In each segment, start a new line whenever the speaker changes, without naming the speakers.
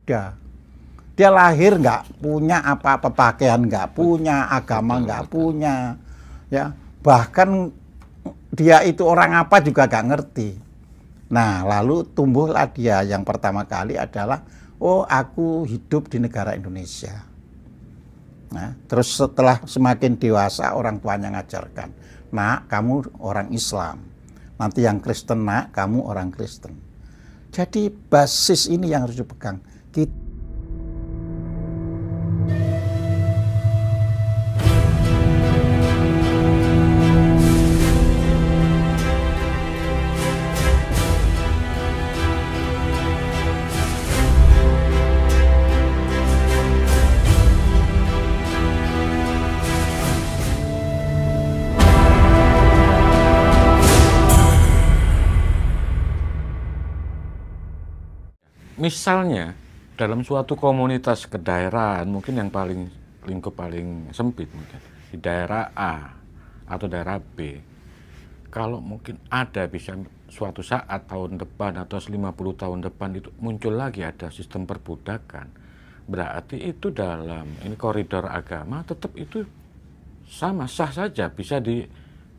ada. Dia lahir nggak punya apa-apa, pakaian nggak punya, agama nggak punya, ya. Bahkan dia itu orang apa juga nggak ngerti. Nah, lalu tumbuhlah dia yang pertama kali adalah, oh aku hidup di negara Indonesia. Nah, terus setelah semakin dewasa orang tuanya ngajarkan, nak kamu orang Islam, nanti yang Kristen nak kamu orang Kristen. Jadi basis ini yang harus dipegang.
Misalnya dalam suatu komunitas kedaerahan mungkin yang lingkup paling sempit mungkin di daerah A atau daerah B, kalau mungkin ada bisa suatu saat tahun depan atau 50 tahun depan itu muncul lagi ada sistem perbudakan, berarti itu dalam ini koridor agama tetap itu sama sah saja bisa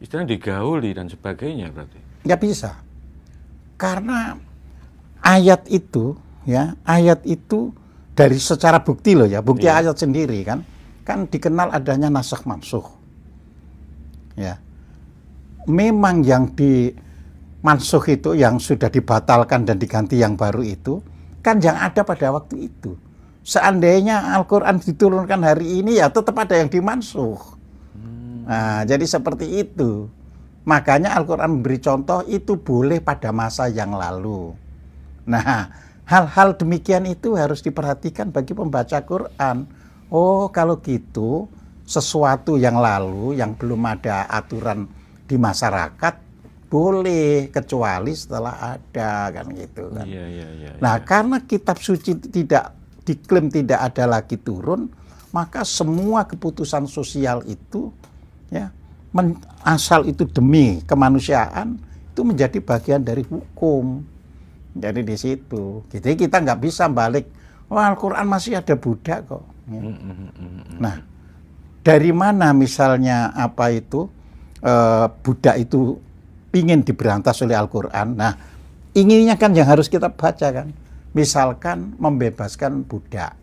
istilahnya digauli dan sebagainya berarti
Nggak bisa, karena ayat itu dari secara bukti loh ya, bukti ayat sendiri kan dikenal adanya nasakh mansukh. Ya, memang yang dimansukh itu yang sudah dibatalkan dan diganti yang baru itu kan yang ada pada waktu itu. Seandainya Al-Quran diturunkan hari ini ya tetap ada yang dimansukh. Nah, jadi seperti itu. Makanya Al-Quran memberi contoh itu boleh pada masa yang lalu. Nah, hal-hal demikian itu harus diperhatikan bagi pembaca Quran. Oh, kalau gitu sesuatu yang lalu yang belum ada aturan di masyarakat boleh, kecuali setelah ada kan gitu kan. Nah, karena kitab suci tidak diklaim tidak ada lagi turun, maka semua keputusan sosial itu ya asal itu demi kemanusiaan itu menjadi bagian dari hukum. Jadi di situ, jadi kita nggak bisa balik, wah Al-Quran masih ada budak kok. Nah, dari mana misalnya apa itu budak itu ingin diberantas oleh Al-Quran? Nah, inginnya kan yang harus kita baca kan, misalkan membebaskan budak,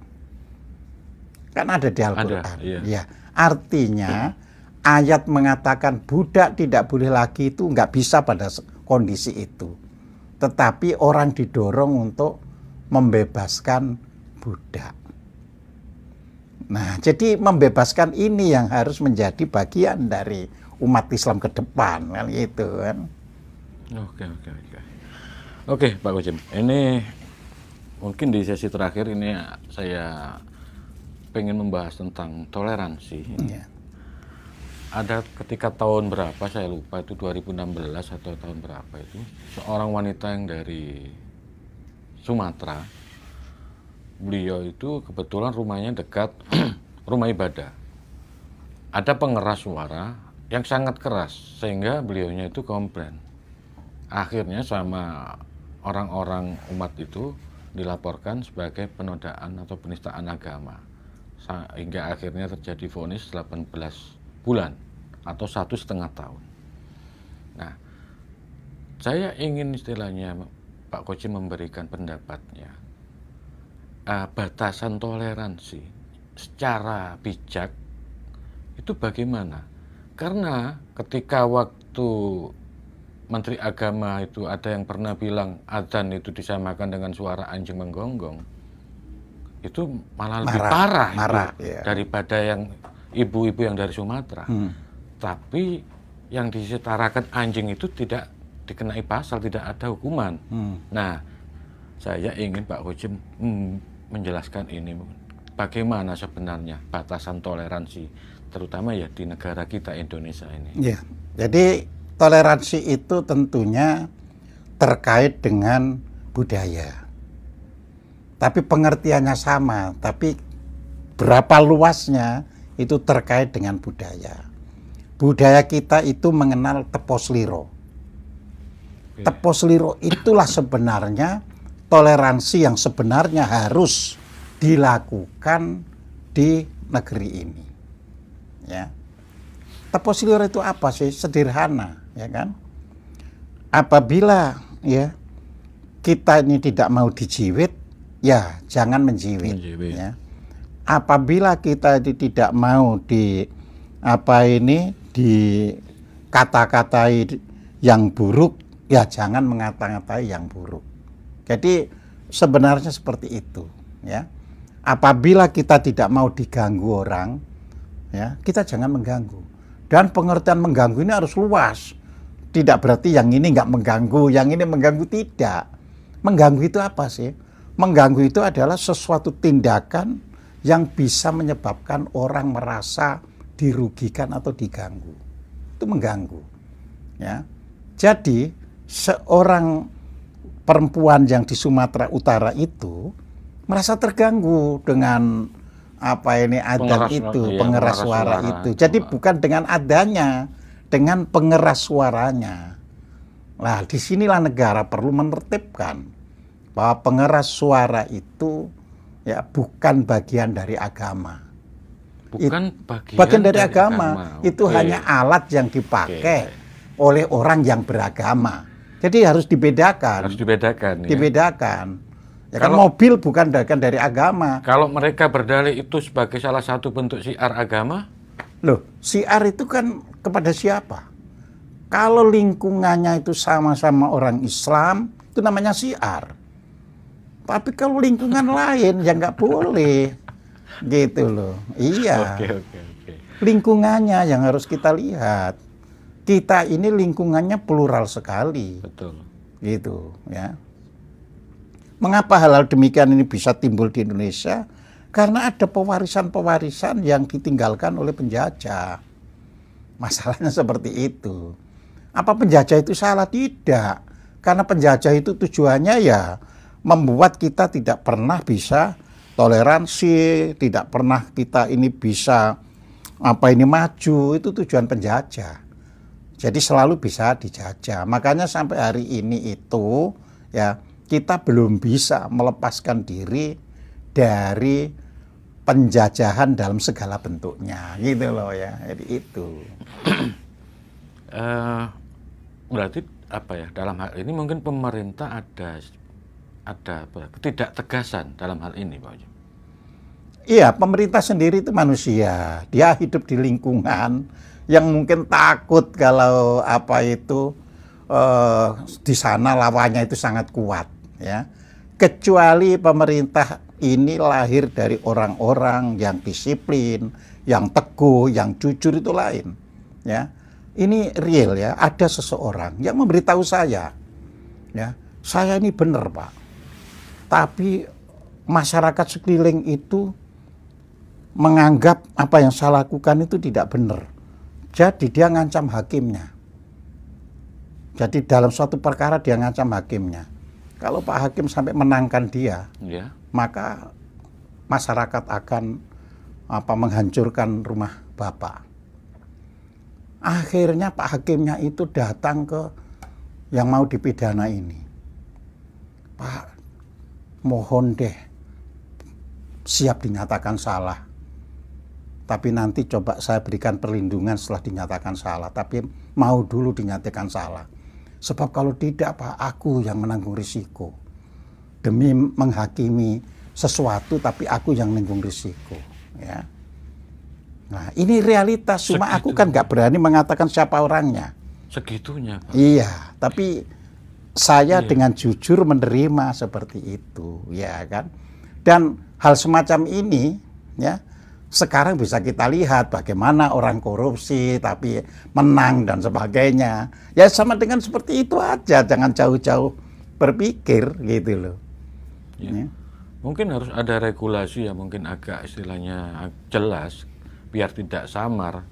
kan ada di Al-Quran. Ya, artinya ayat mengatakan budak tidak boleh lagi itu nggak bisa pada kondisi itu. Tetapi orang didorong untuk membebaskan budak. Nah, jadi membebaskan ini yang harus menjadi bagian dari umat Islam ke depan, kan gitu kan.
Oke, Pak Kojem. Ini mungkin di sesi terakhir ini saya pengen membahas tentang toleransi.
Ya.
Ada ketika tahun berapa saya lupa itu 2016 atau tahun berapa itu seorang wanita yang dari Sumatera, beliau itu kebetulan rumahnya dekat rumah ibadah, ada pengeras suara yang sangat keras sehingga beliaunya itu komplain, akhirnya sama orang-orang umat itu dilaporkan sebagai penodaan atau penistaan agama hingga akhirnya terjadi vonis 18 bulan atau 1,5 tahun. Nah, saya ingin istilahnya Pak Kojem memberikan pendapatnya. Batasan toleransi secara bijak itu bagaimana? Karena ketika waktu Menteri Agama itu ada yang pernah bilang adzan itu disamakan dengan suara anjing menggonggong, itu malah lebih parah daripada yang ibu-ibu yang dari Sumatera. Tapi yang disetarakan anjing itu tidak dikenai pasal, tidak ada hukuman. Nah, saya ingin Pak Kojem menjelaskan ini, bagaimana sebenarnya batasan toleransi, terutama ya di negara kita Indonesia ini.
Ya, jadi toleransi itu tentunya terkait dengan budaya. Tapi pengertiannya sama, tapi berapa luasnya itu terkait dengan budaya. Budaya kita itu mengenal teposliro. Teposliro itulah sebenarnya toleransi yang sebenarnya harus dilakukan di negeri ini. Ya. Tepos liur itu apa sih? Sederhana, ya kan? Apabila ya kita ini tidak mau dijiwit, ya jangan menjiwit. Ya. Apabila kita tidak mau dikata-katai yang buruk, ya jangan mengata-ngatai yang buruk. Jadi sebenarnya seperti itu, ya. Apabila kita tidak mau diganggu orang, ya kita jangan mengganggu. Dan pengertian mengganggu ini harus luas. Tidak berarti yang ini nggak mengganggu, yang ini mengganggu, tidak. Mengganggu itu apa sih? Mengganggu itu adalah sesuatu tindakan yang bisa menyebabkan orang merasa dirugikan atau diganggu. Itu mengganggu. Ya. Jadi seorang perempuan yang di Sumatera Utara itu merasa terganggu dengan pengeras suara itu. Jadi bukan dengan adanya, dengan pengeras suaranya. Nah, disinilah negara perlu menertibkan bahwa pengeras suara itu ya bukan bagian dari agama.
Bagian
dari agama. Itu hanya alat yang dipakai oleh orang yang beragama. Jadi harus dibedakan. Dibedakan. Ya kan mobil bukan bagian dari agama.
Kalau mereka berdalih itu sebagai salah satu bentuk syiar agama?
Loh, syiar itu kan kepada siapa? Kalau lingkungannya itu sama-sama orang Islam, itu namanya syiar. Tapi kalau lingkungan lain, ya nggak boleh. Gitu loh. Iya.
Oke.
Lingkungannya yang harus kita lihat. Kita ini lingkungannya plural sekali.
Betul.
Gitu, ya. Mengapa hal-hal demikian ini bisa timbul di Indonesia? Karena ada pewarisan-pewarisan yang ditinggalkan oleh penjajah. Masalahnya seperti itu. Apa penjajah itu salah? Tidak. Karena penjajah itu tujuannya ya membuat kita tidak pernah bisa toleransi, tidak pernah kita ini bisa maju. Itu tujuan penjajah. Jadi selalu bisa dijajah. Makanya sampai hari ini itu ya kita belum bisa melepaskan diri dari penjajahan dalam segala bentuknya, gitu loh ya. Jadi itu.
Berarti apa ya? Dalam hal ini mungkin pemerintah ada ketidaktegasan dalam hal ini, Pak Ujum.
Iya, pemerintah sendiri itu manusia. Dia hidup di lingkungan yang mungkin takut kalau di sana lawannya itu sangat kuat. Ya, kecuali pemerintah ini lahir dari orang-orang yang disiplin, yang teguh, yang jujur, itu lain. Ya, ini real ya. Ada seseorang yang memberitahu saya, ya, saya ini benar Pak, tapi masyarakat sekeliling itu menganggap apa yang saya lakukan itu tidak benar. Jadi dia ngancam hakimnya. Jadi dalam suatu perkara dia ngancam hakimnya. Kalau Pak Hakim sampai menangkan dia, maka masyarakat akan menghancurkan rumah Bapak. Akhirnya Pak Hakimnya itu datang ke yang mau dipidana ini. Pak, mohon deh, siap dinyatakan salah. Tapi nanti coba saya berikan perlindungan setelah dinyatakan salah. Tapi mau dulu dinyatakan salah. Sebab kalau tidak Pak, aku yang menanggung risiko. Demi menghakimi sesuatu, tapi aku yang menanggung risiko. Ya. Nah, ini realitas. Cuma aku kan nggak berani mengatakan siapa orangnya.
Segitunya, Pak.
Iya, tapi saya dengan jujur menerima seperti itu, ya kan. Dan hal semacam ini, ya, sekarang bisa kita lihat bagaimana orang korupsi tapi menang dan sebagainya. Ya sama dengan seperti itu aja, jangan jauh-jauh berpikir gitu loh.
Ya. Mungkin harus ada regulasi yang mungkin agak istilahnya jelas biar tidak samar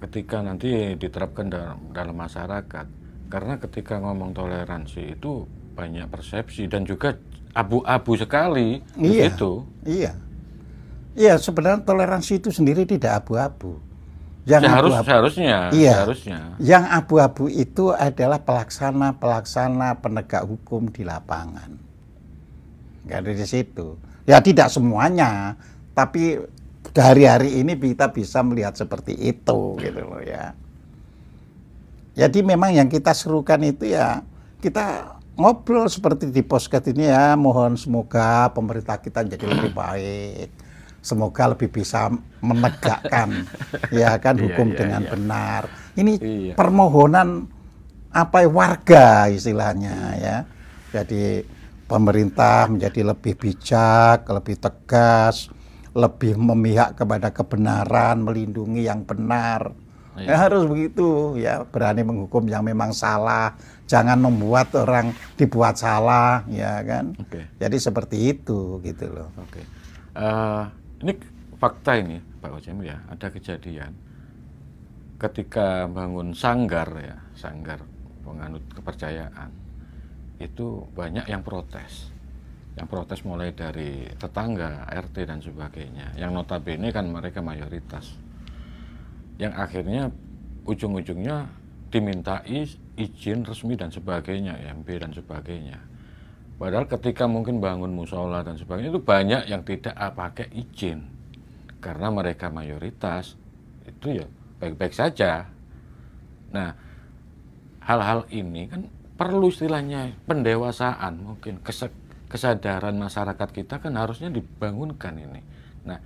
ketika nanti diterapkan dalam masyarakat. Karena ketika ngomong toleransi itu banyak persepsi dan juga abu-abu sekali di situ.
Iya. Iya, sebenarnya toleransi itu sendiri tidak abu-abu.
Seharusnya.
Yang abu-abu itu adalah pelaksana penegak hukum di lapangan. nggak ada di situ. Ya tidak semuanya, tapi dari hari ini kita bisa melihat seperti itu gitu loh ya. Jadi memang yang kita serukan itu ya kita ngobrol seperti di podcast ini ya, mohon semoga pemerintah kita jadi lebih baik. Semoga lebih bisa menegakkan ya kan hukum dengan benar. Ini permohonan apa warga istilahnya ya. Jadi pemerintah menjadi lebih bijak, lebih tegas, lebih memihak kepada kebenaran, melindungi yang benar. Ya harus begitu ya, berani menghukum yang memang salah, jangan membuat orang dibuat salah ya kan. Jadi seperti itu gitu loh.
Ini fakta ini Pak Kojem ya, ada kejadian ketika bangun sanggar ya, sanggar penganut kepercayaan, itu banyak yang protes. Yang protes mulai dari tetangga, RT dan sebagainya, yang notabene kan mereka mayoritas. Yang akhirnya ujung-ujungnya dimintai izin resmi dan sebagainya, MB dan sebagainya. Padahal ketika mungkin bangun musola dan sebagainya itu banyak yang tidak pakai izin. Karena mereka mayoritas, itu ya baik-baik saja. Nah, hal-hal ini kan perlu istilahnya pendewasaan, mungkin kesadaran masyarakat kita kan harusnya dibangunkan ini. Nah,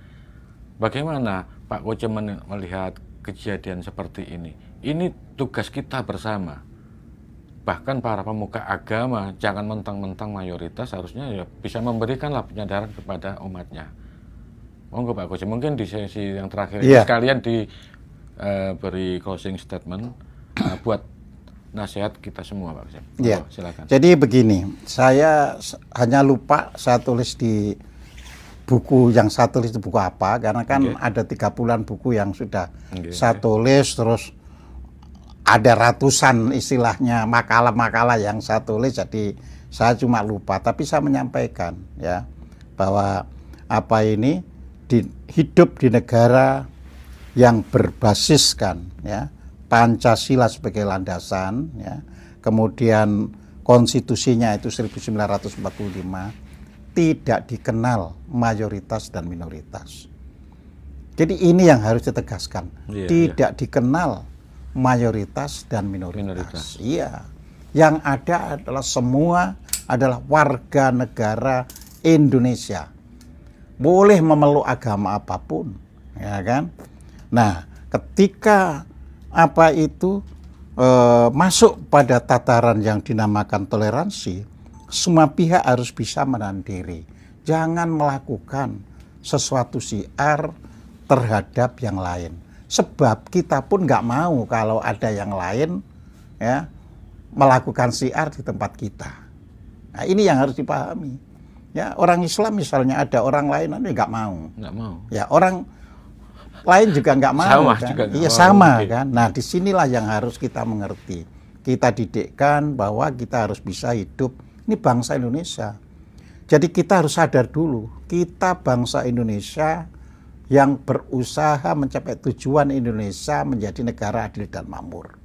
bagaimana Pak Kojem melihat kejadian seperti ini? Ini tugas kita bersama. Bahkan para pemuka agama, jangan mentang-mentang mayoritas, harusnya ya bisa memberikanlah penyadaran kepada umatnya. Monggo Pak Kojem, mungkin di sesi yang terakhir sekalian beri closing statement buat nasihat kita semua Pak Kojem. Silakan.
Jadi begini, saya hanya lupa saya tulis di buku yang saya tulis itu buku apa, karena kan ada 30-an buku yang sudah saya tulis, terus ada ratusan istilahnya makalah-makalah yang saya tulis, jadi saya cuma lupa. Tapi saya menyampaikan ya bahwa apa ini hidup di negara yang berbasiskan ya Pancasila sebagai landasan ya, kemudian konstitusinya itu 1945, tidak dikenal mayoritas dan minoritas. Jadi ini yang harus ditegaskan, tidak dikenal mayoritas dan minoritas. Iya, yang ada adalah semua adalah warga negara Indonesia, boleh memeluk agama apapun, ya kan? Nah, ketika apa itu masuk pada tataran yang dinamakan toleransi, semua pihak harus bisa menahan diri, jangan melakukan sesuatu syiar terhadap yang lain. Sebab kita pun nggak mau kalau ada yang lain ya melakukan syiar di tempat kita. Nah, ini yang harus dipahami. Ya, orang Islam misalnya ada orang lain nggak mau.
Nggak mau.
Ya, orang lain juga nggak mau.
Sama
kan?
juga.
Iya sama kan. Nah, disinilah yang harus kita mengerti. Kita didikkan bahwa kita harus bisa hidup. Ini bangsa Indonesia. Jadi kita harus sadar dulu, kita bangsa Indonesia yang berusaha mencapai tujuan Indonesia menjadi negara adil dan makmur.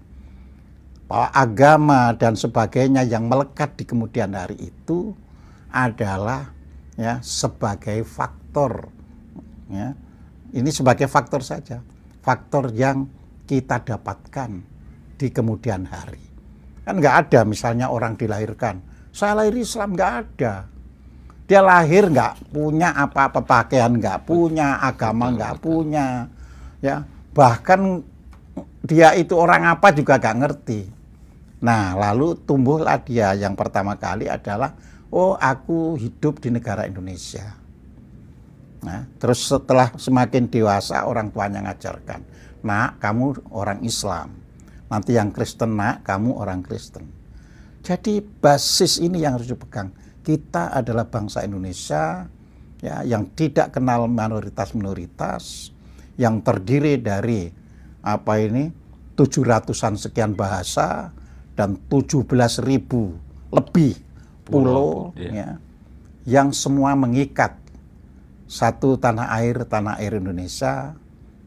Bahwa agama dan sebagainya yang melekat di kemudian hari itu adalah ya sebagai faktor ya. Ini sebagai faktor saja, faktor yang kita dapatkan di kemudian hari. Kan nggak ada misalnya orang dilahirkan, saya lahir Islam, nggak ada. Dia lahir nggak punya apa-apa, pakaian nggak punya, agama nggak punya, ya bahkan dia itu orang apa juga nggak ngerti. Nah, lalu tumbuhlah dia yang pertama kali adalah, oh aku hidup di negara Indonesia. Nah, terus setelah semakin dewasa orang tuanya ngajarkan, nak kamu orang Islam, nanti yang Kristen nak kamu orang Kristen. Jadi basis ini yang harus dipegang. Kita adalah bangsa Indonesia ya, yang tidak kenal minoritas-minoritas, yang terdiri dari apa ini 700-an sekian bahasa dan 17.000 lebih pulau ya, yang semua mengikat satu tanah air Indonesia,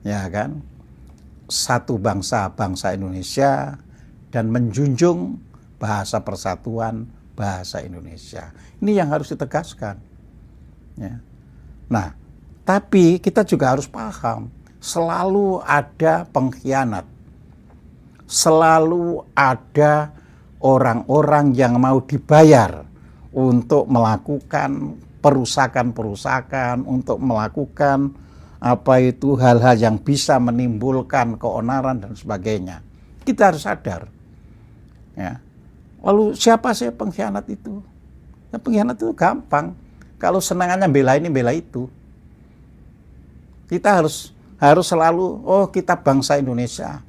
ya kan, satu bangsa Indonesia, dan menjunjung bahasa persatuan bahasa Indonesia. Ini yang harus ditegaskan. Ya. Nah, tapi kita juga harus paham, selalu ada pengkhianat. Selalu ada orang-orang yang mau dibayar untuk melakukan perusakan-perusakan, untuk melakukan hal-hal yang bisa menimbulkan keonaran dan sebagainya. Kita harus sadar. Ya. Lalu siapa sih pengkhianat itu? Ya, pengkhianat itu gampang. Kalau senangannya bela ini, bela itu. Kita harus selalu, kita bangsa Indonesia.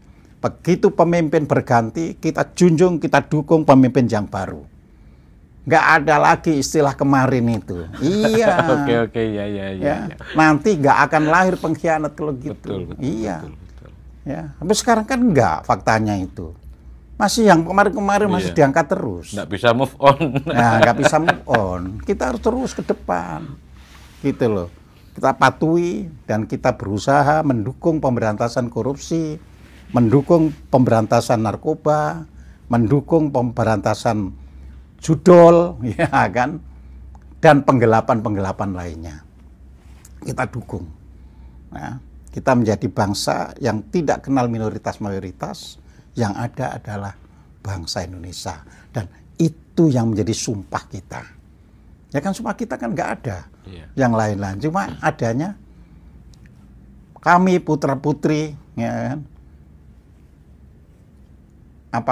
Begitu pemimpin berganti, kita junjung, kita dukung pemimpin yang baru. Nggak ada lagi istilah kemarin itu. Iya.
Oke, ya.
Nanti nggak akan lahir pengkhianat kalau gitu.
Betul,
iya.
Betul.
Ya. Tapi sekarang kan nggak faktanya itu. Masih yang kemarin-kemarin masih diangkat terus.
Nggak bisa move on.
Nah, nggak bisa move on. Kita harus terus ke depan. Gitu loh. Kita patuhi dan kita berusaha mendukung pemberantasan korupsi, mendukung pemberantasan narkoba, mendukung pemberantasan judol, ya kan, dan penggelapan-penggelapan lainnya. Kita dukung. Nah, kita menjadi bangsa yang tidak kenal minoritas-mayoritas, yang ada adalah bangsa Indonesia. Dan itu yang menjadi sumpah kita. Ya kan, sumpah kita kan nggak ada yang lain-lain. Cuma adanya kami putra-putri, ya kan,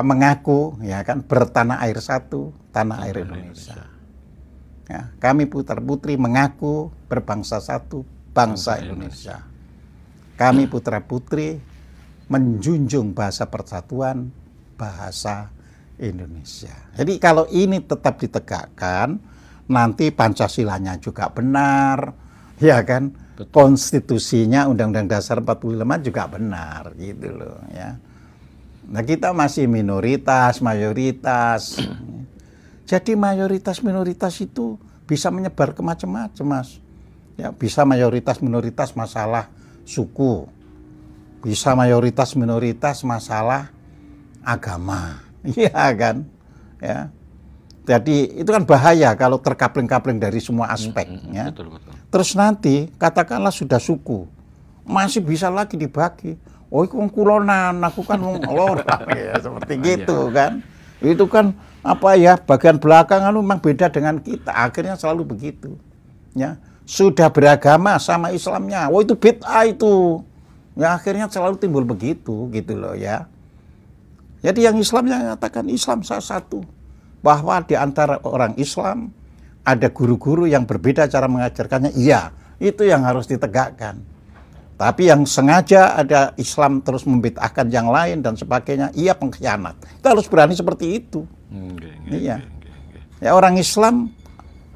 mengaku, ya kan, bertanah air satu, tanah air Indonesia. Ya, kami putra-putri mengaku berbangsa satu, bangsa Indonesia. Kami putra-putri menjunjung bahasa persatuan, bahasa Indonesia. Jadi kalau ini tetap ditegakkan, nanti Pancasilanya juga benar, ya kan? Betul. Konstitusinya Undang-Undang Dasar 45 juga benar, gitu loh, ya. Nah, kita masih minoritas, mayoritas. Jadi mayoritas minoritas itu bisa menyebar ke macam-macam, Mas. Ya, bisa mayoritas minoritas masalah suku. Bisa mayoritas minoritas masalah agama. Iya kan? Ya. Jadi itu kan bahaya kalau terkapling-kapling dari semua aspek, ya.
Betul.
Terus nanti katakanlah sudah suku, masih bisa lagi dibagi. Oh, itu kulonan, aku kan lor, ya, seperti gitu kan. Itu kan bagian belakang memang beda dengan kita. Akhirnya selalu begitu. Ya, sudah beragama sama Islamnya. Oh, itu bid'ah itu. Ya, akhirnya selalu timbul begitu, gitu loh, ya. Jadi yang Islam yang mengatakan Islam salah satu, bahwa di antara orang Islam ada guru-guru yang berbeda cara mengajarkannya. Iya, itu yang harus ditegakkan. Tapi yang sengaja ada Islam terus membid'ahkan yang lain dan sebagainya, iya pengkhianat. Kita harus berani seperti itu. Iya. Ya, orang Islam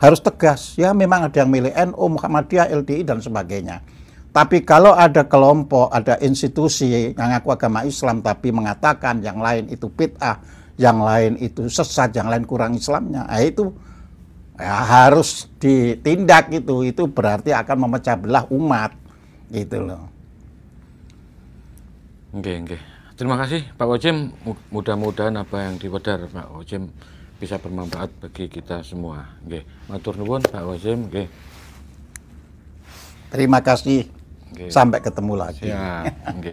harus tegas. Ya, memang ada yang milih NU, Muhammadiyah, LDI dan sebagainya. Tapi kalau ada kelompok, ada institusi yang ngaku agama Islam tapi mengatakan yang lain itu bid'ah, yang lain itu sesat, yang lain kurang Islamnya, itu ya harus ditindak itu. Itu berarti akan memecah belah umat. Gitu loh.
Oke. Terima kasih Pak Wajim. Mudah-mudahan apa yang diwedhar Pak Wajim bisa bermanfaat bagi kita semua. Nggih. Matur nuwun Pak Wajim. Nggih.
Terima kasih. Sampai ketemu lagi.
Siap.